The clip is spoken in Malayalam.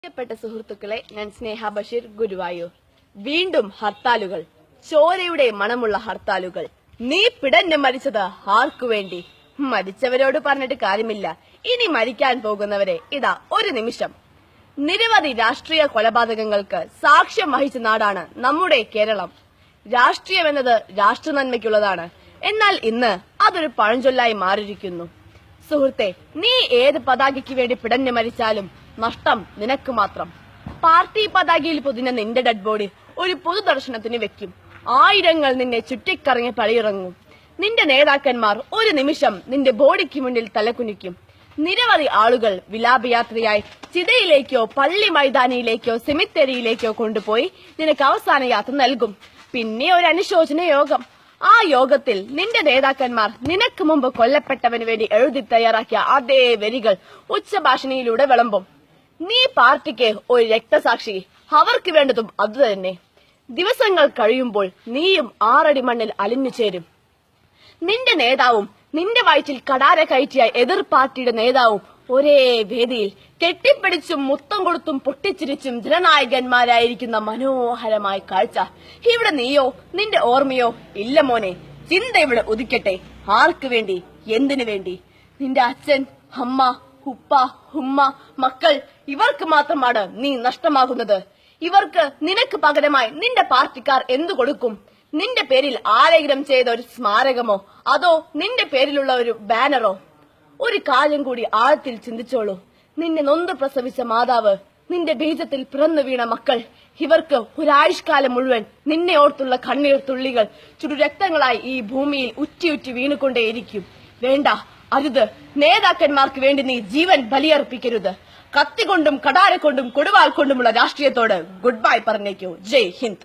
പ്രിയപ്പെട്ട സുഹൃത്തുക്കളെ, ഞാൻ സ്നേഹ ബഷീർ, ഗുരുവായൂർ. വീണ്ടും ഹർത്താലുകൾ, ചോരയുടെ മണമുള്ള ഹർത്താലുകൾ. നീ പിടഞ്ഞു മരിച്ചത് ആർക്കു വേണ്ടി? മരിച്ചവരോട് പറഞ്ഞിട്ട് കാര്യമില്ല. ഇനി മരിക്കാൻ പോകുന്നവരെ ഇതാ ഒരു നിമിഷം. നിരവധി രാഷ്ട്രീയ കൊലപാതകങ്ങൾക്ക് സാക്ഷ്യം വഹിച്ച നാടാണ് നമ്മുടെ കേരളം. രാഷ്ട്രീയം എന്നത് രാഷ്ട്ര നന്മയ്ക്കുള്ളതാണ്. എന്നാൽ ഇന്ന് അതൊരു പഴഞ്ചൊല്ലായി മാറിയിരിക്കുന്നു. സുഹൃത്തെ, നീ ഏത് പതാകയ്ക്ക് വേണ്ടി പിടഞ്ഞു മരിച്ചാലും നഷ്ടം നിനക്ക് മാത്രം. പാർട്ടി പതാകയിൽ പൊതിഞ്ഞ നിന്റെ ഡെഡ് ബോഡി ഒരു പൊതുദർശനത്തിന് വെക്കും. ആയിരങ്ങൾ നിന്നെ ചുറ്റിക്കറങ്ങി പടിയിറങ്ങും. നിന്റെ നേതാക്കന്മാർ ഒരു നിമിഷം നിന്റെ ബോഡിക്ക് മുന്നിൽ തലകുനിക്കും. നിരവധി ആളുകൾ വിലാപയാത്രയായി ചിതയിലേക്കോ പള്ളി മൈതാനിയിലേക്കോ സെമിത്തേരിയിലേക്കോ കൊണ്ടുപോയി നിനക്ക് അവസാന യാത്ര നൽകും. പിന്നെ ഒരു അനുശോചന യോഗം. ആ യോഗത്തിൽ നിന്റെ നേതാക്കന്മാർ നിനക്ക് മുമ്പ് കൊല്ലപ്പെട്ടവന് വേണ്ടി എഴുതി തയ്യാറാക്കിയ അതേ വരികൾ ഉച്ചഭാഷണിയിലൂടെ വിളമ്പും. നീ പാർട്ടിക്ക് ഒരു രക്തസാക്ഷി, അവർക്ക് വേണ്ടതും അതുതന്നെ. ദിവസങ്ങൾ കഴിയുമ്പോൾ നീയും 6 അടി മണ്ണിൽ അലിഞ്ഞു ചേരും. നിന്റെ നേതാവും നിന്റെ വയറ്റിൽ കടാര കയറ്റിയ എതിർ പാർട്ടിയുടെ നേതാവും ഒരേ വേദിയിൽ കെട്ടിപ്പിടിച്ചും മുത്തം കൊടുത്തും പൊട്ടിച്ചിരിച്ചും ജനനായകന്മാരായിരിക്കുന്ന മനോഹരമായ കാഴ്ച. ഇവിടെ നീയോ നിന്റെ ഓർമ്മയോ ഇല്ല മോനെ. ചിന്ത ഇവിടെ ഉദിക്കട്ടെ. ആർക്ക് വേണ്ടി? എന്തിനു വേണ്ടി? നിന്റെ അച്ഛൻ, അമ്മ, ഉപ്പ, ഉമ്മ, മക്കൾ, ഇവർക്ക് മാത്രമാണ് നീ നഷ്ടമാകുന്നത്. ഇവർക്ക് നിനക്ക് പകരമായി നിന്റെ പാർട്ടിക്കാർ എന്തു കൊടുക്കും? നിന്റെ പേരിൽ ആലേഖനം ചെയ്ത ഒരു സ്മാരകമോ അതോ നിന്റെ പേരിലുള്ള ഒരു ബാനറോ? ഒരു കാര്യം കൂടി ആഴത്തിൽ ചിന്തിച്ചോളൂ. നിന്നെ നൊന്ത് പ്രസവിച്ച മാതാവ്, നിന്റെ ബീജത്തിൽ പിറന്നു വീണ മക്കൾ, ഇവർക്ക് ഒരാഴ്ചക്കാലം മുഴുവൻ നിന്നെ ഓർത്തുള്ള കണ്ണീർ തുള്ളികൾ ചുടുരക്തങ്ങളായി ഈ ഭൂമിയിൽ ഉറ്റി വീണുകൊണ്ടേയിരിക്കും. വേണ്ട, അരുത്. നേതാക്കന്മാർക്ക് വേണ്ടി നീ ജീവൻ ബലിയർപ്പിക്കരുത്. കത്തികൊണ്ടും കടാര കൊണ്ടും കൊടുവാൾ കൊണ്ടുമുള്ള രാഷ്ട്രീയത്തോട് ഗുഡ് ബൈ പറഞ്ഞേക്കൂ. ജയ് ഹിന്ദ്.